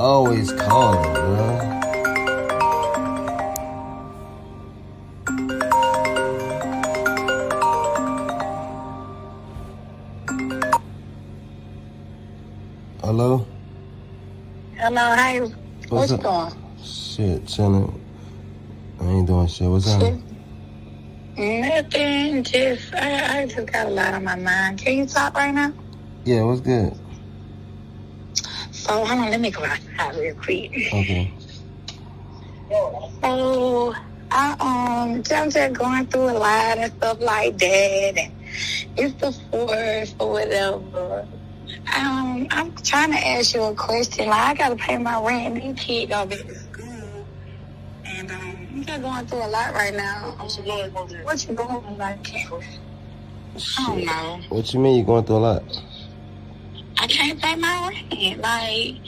always calling, bro. Hello? Hello, hey. What What's you up? doing? Shit, chillin'. I ain't doing shit. What's up? Shit. Nothing. I just got a lot on my mind. Can you talk right now? Yeah, what's good? So, hold on. Let me go outside real quick. Okay. So, I'm just going through a lot and stuff like that. And it's the fourth or whatever. I'm trying to ask you a question. Like, I got to pay my rent. These kids go back to school. And I'm just going through a lot right now. What you doing? Like, I don't know. What you mean you going through a lot? I can't pay my rent. Like,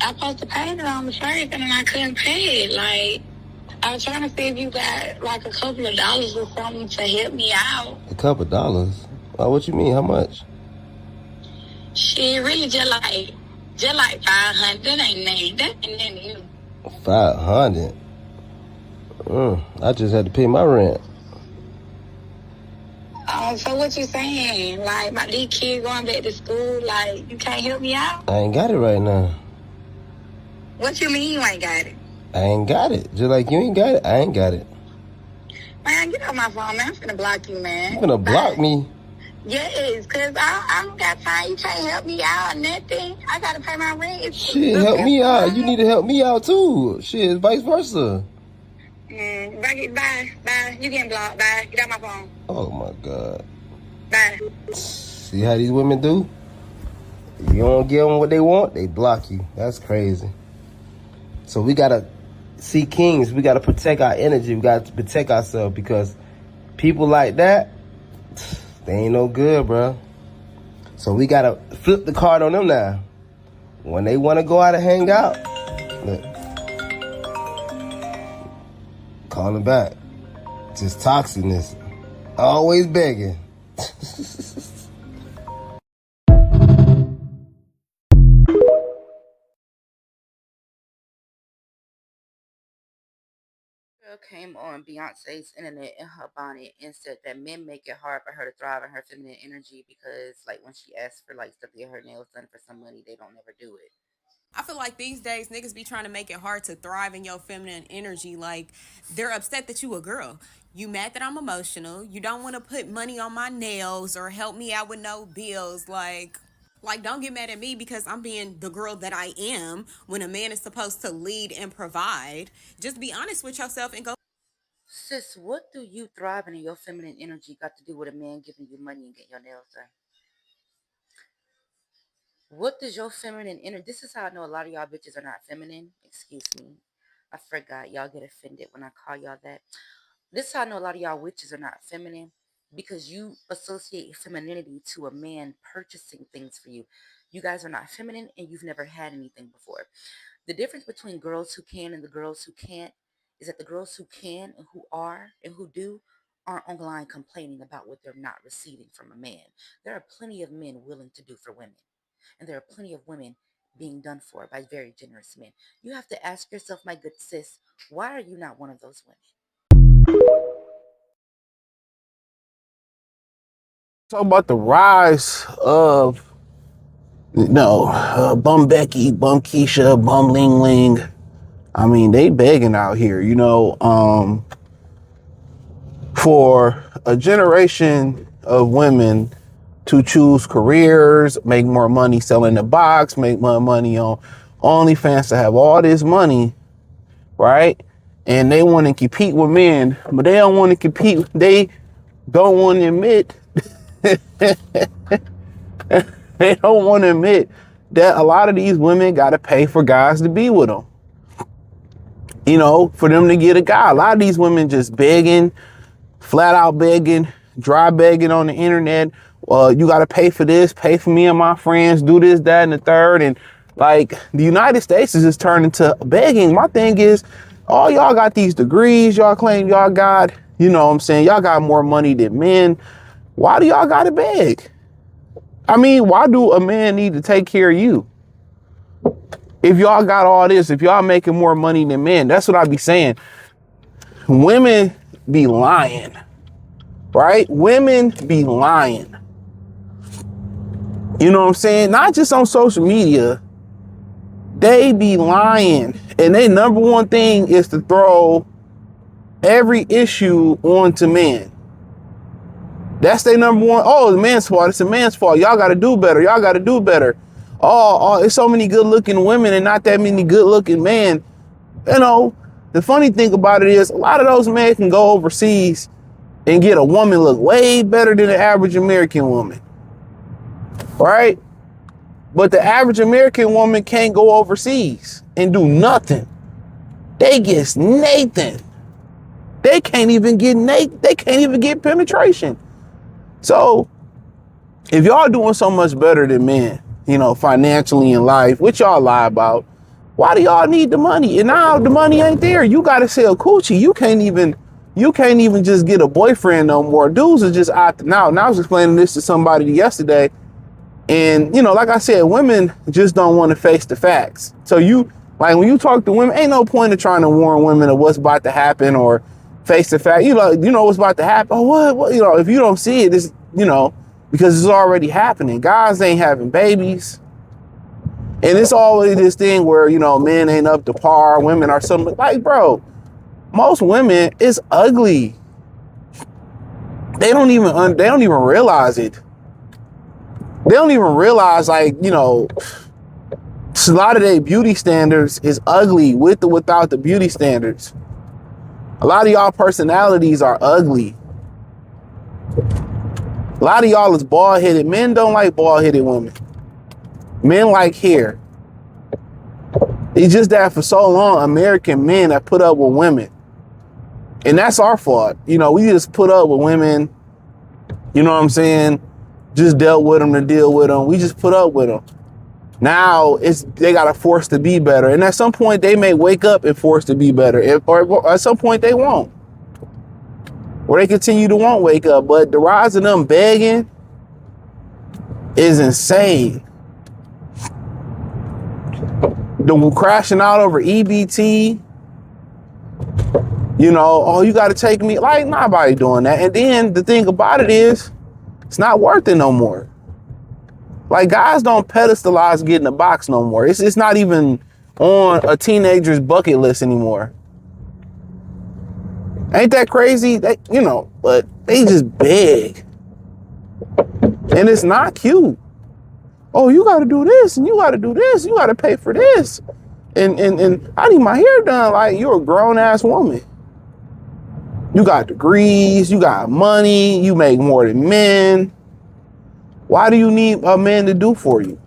I supposed to pay it on the first, and then I couldn't pay it. Like, I was trying to see if you got like a couple of dollars or something to help me out. A couple dollars? What you mean? How much? Shit, really just like 500. That ain't nothing. That ain't nothing. 500? I just had to pay my rent. So what you saying? Like, these kids going back to school, like, you can't help me out? I ain't got it right now. What you mean you ain't got it? I ain't got it. Just like you ain't got it, I ain't got it. Man, get off my phone, man. I'm finna block you, man. You finna block me? Yes, because I don't got time. You can't help me out or nothing. I gotta pay my rent. Shit, help me out. You need to help me out too. Shit, vice versa. Bye. You getting blocked. Bye. Get out my phone. Oh my God. Bye. See how these women do? If you don't give them what they want, they block you. That's crazy. So we gotta see kings. We gotta protect our energy. We gotta protect ourselves because people like that, they ain't no good, bro. So we gotta flip the card on them now. When they wanna go out and hang out, look, call them back. Just toxicness. Always begging. Came on Beyonce's internet in her bonnet and said that men make it hard for her to thrive in her feminine energy because, like, when she asks for like stuff to get her nails done for some money, they don't never do it. I feel like these days niggas be trying to make it hard to thrive in your feminine energy. Like, they're upset that you a girl. You mad that I'm emotional. You don't want to put money on my nails or help me out with no bills. Like, don't get mad at me because I'm being the girl that I am when a man is supposed to lead and provide. Just be honest with yourself and go. Sis, what do you thriving in your feminine energy got to do with a man giving you money and getting your nails done? What does your feminine energy? This is how I know a lot of y'all bitches are not feminine. Excuse me. I forgot. Y'all get offended when I call y'all that. This is how I know a lot of y'all witches are not feminine because you associate femininity to a man purchasing things for you. You guys are not feminine and you've never had anything before. The difference between girls who can and the girls who can't is that the girls who can and who are and who do aren't online complaining about what they're not receiving from a man. There are plenty of men willing to do for women, and there are plenty of women being done for by very generous men. You have to ask yourself, my good sis, why are you not one of those women? Talk about the rise of Bum Becky, Bum Keisha, Bum Ling Ling. I mean, they begging out here, for a generation of women to choose careers, make more money selling the box, make more money on OnlyFans, to have all this money, right? And they want to compete with men, but they don't want to compete. They don't want to admit they don't want to admit that a lot of these women got to pay for guys to be with them. For them to get a guy. A lot of these women just begging, flat out begging, dry begging on the internet. You got to pay for this, pay for me and my friends, do this, that, and the third. And like the United States is just turning to begging. My thing is, all y'all got these degrees, y'all claim y'all got, y'all got more money than men. Why do y'all got to beg? I mean, why do a man need to take care of you? if y'all got all this, if y'all making more money than men, that's what I be saying. Women be lying, right? Women be lying. You know what I'm saying? Not just on social media. They be lying. And their number one thing is to throw every issue onto men. That's their number one. Oh, the man's fault. It's a man's fault. Y'all got to do better. Y'all got to do better. Oh, it's so many good looking women and not that many good looking men. You know, the funny thing about it is a lot of those men can go overseas and get a woman look way better than the average American woman. Right? But the average American woman can't go overseas and do nothing. They get Nathan. They can't even get penetration. So if y'all doing so much better than men, you know, financially in life, which y'all lie about, why do y'all need the money? And now the money ain't there. You gotta sell coochie. You can't even just get a boyfriend no more. Dudes are just out now. And I was explaining this to somebody yesterday. And, you know, like I said, women just don't want to face the facts. So you, like, when you talk to women, ain't no point of trying to warn women of what's about to happen or face the fact. You know what's about to happen. Oh, what? You know, if you don't see it, it's, you know, because it's already happening. Guys ain't having babies. And it's always this thing where, you know, men ain't up to par. Women are something like, bro, most women is ugly. They don't even realize it. They don't even realize, like, you know, a lot of their beauty standards is ugly with or without the beauty standards. A lot of y'all personalities are ugly. A lot of y'all is bald-headed. Men don't like bald-headed women. Men like hair. It's just that for so long, American men have put up with women. And that's our fault. You know, we just put up with women. You know what I'm saying? Just dealt with them to deal with them. We just put up with them. Now they got to force to be better. And at some point they may wake up and force to be better. Or at some point they won't. Or they continue to won't wake up. But the rise of them begging is insane. The crashing out over EBT. You know, oh, you got to take me. Like, nobody doing that. And then the thing about it is, it's not worth it no more. Like, guys don't pedestalize getting a box no more. It's not even on a teenager's bucket list anymore. Ain't that crazy? They, you know, but they just beg. And it's not cute. Oh, you got to do this and you got to do this. You got to pay for this. And I need my hair done. Like, you're a grown ass woman. You got degrees, you got money, you make more than men. Why do you need a man to do for you?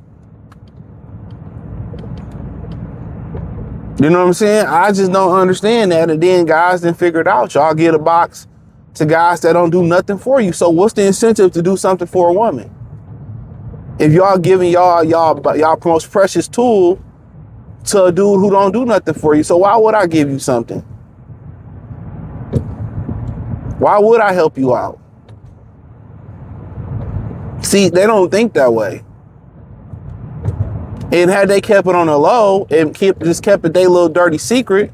You know what I'm saying? I just don't understand that. And then guys then figure it out. Y'all get a box to guys that don't do nothing for you. So what's the incentive to do something for a woman? If y'all giving y'all most precious tool to a dude who don't do nothing for you, so why would I give you something? Why would I help you out? See, they don't think that way. And had they kept it on the low and just kept it their little dirty secret,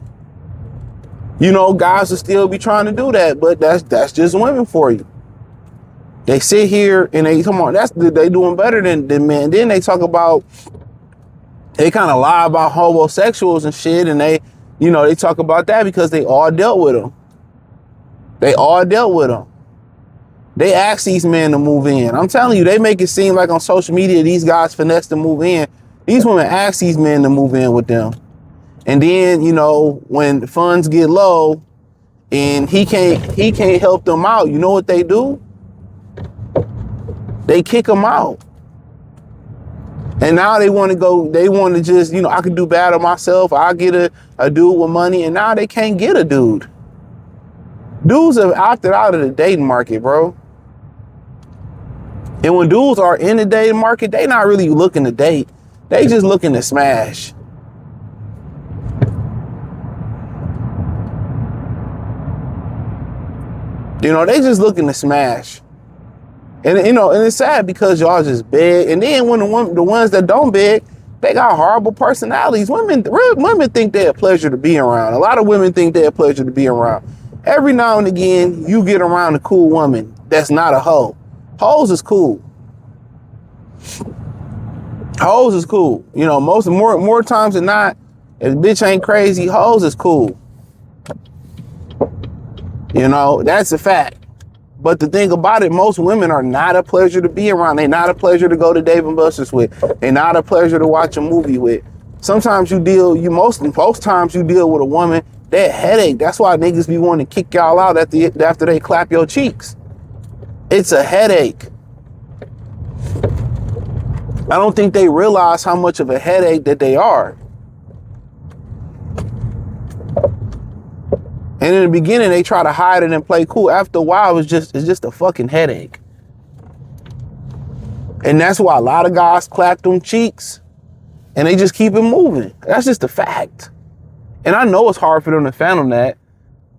you know, guys would still be trying to do that. But that's just women for you. They sit here and they come on, they doing better than men. Then they talk about, they kind of lie about homosexuals and shit, and they talk about that because they all dealt with them. They all dealt with them. They asked these men to move in. I'm telling you, they make it seem like on social media these guys finesse to move in. These women ask these men to move in with them. And then, you know, when the funds get low and he can't help them out, you know what they do? They kick him out. And now they want to just, you know, I can do better myself. I'll get a dude with money. And now they can't get a dude. Dudes have opted out of the dating market, bro. And when dudes are in the dating market, they not really looking to date. They just looking to smash. You know, they just looking to smash. And, you know, and it's sad because y'all just beg. And then when the ones that don't beg, They got horrible personalities. Women think they're a pleasure to be around. A lot of women think they're a pleasure to be around. Every now and again, you get around a cool woman that's not a hoe. Hoes is cool. Hoes is cool. You know, more times than not, if the bitch ain't crazy, hoes is cool. You know, that's a fact. But the thing about it, most women are not a pleasure to be around. They're not a pleasure to go to Dave & Buster's with. They're not a pleasure to watch a movie with. Sometimes most times you deal with a woman, that headache. That's why niggas be wanting to kick y'all out after they clap your cheeks. It's a headache. I don't think they realize how much of a headache that they are. And in the beginning, they try to hide it and play cool. After a while, it's just a fucking headache. And that's why a lot of guys clap them cheeks and they just keep it moving. That's just a fact. And I know it's hard for them to fathom that.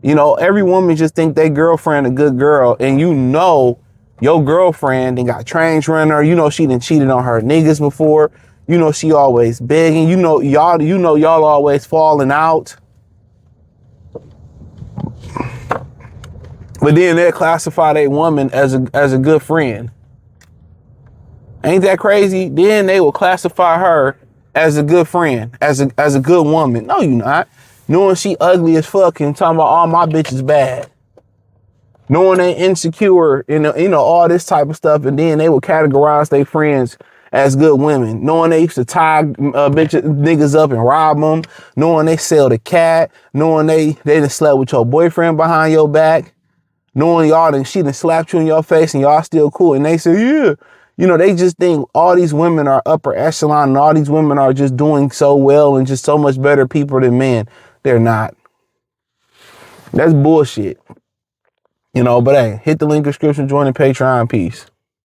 You know, every woman just think their girlfriend a good girl, and you know your girlfriend done got trains running her. You know she done cheated on her niggas before. You know she always begging. You know y'all always falling out. But then they classify a woman as a good friend. Ain't that crazy? Then they will classify her as a good friend, as a good woman. No, you not. Knowing she ugly as fuck and talking about all my bitches bad. Knowing they insecure and all this type of stuff, and then they will categorize their friends as good women. Knowing they used to tie niggas up and rob them. Knowing they sell the cat. Knowing they done slept with your boyfriend behind your back. Knowing she done slapped you in your face and y'all still cool. And they say, yeah. You know, they just think all these women are upper echelon and all these women are just doing so well and just so much better people than men. They're not. That's bullshit. You know, but hey, hit the link in the description, join the Patreon. Peace.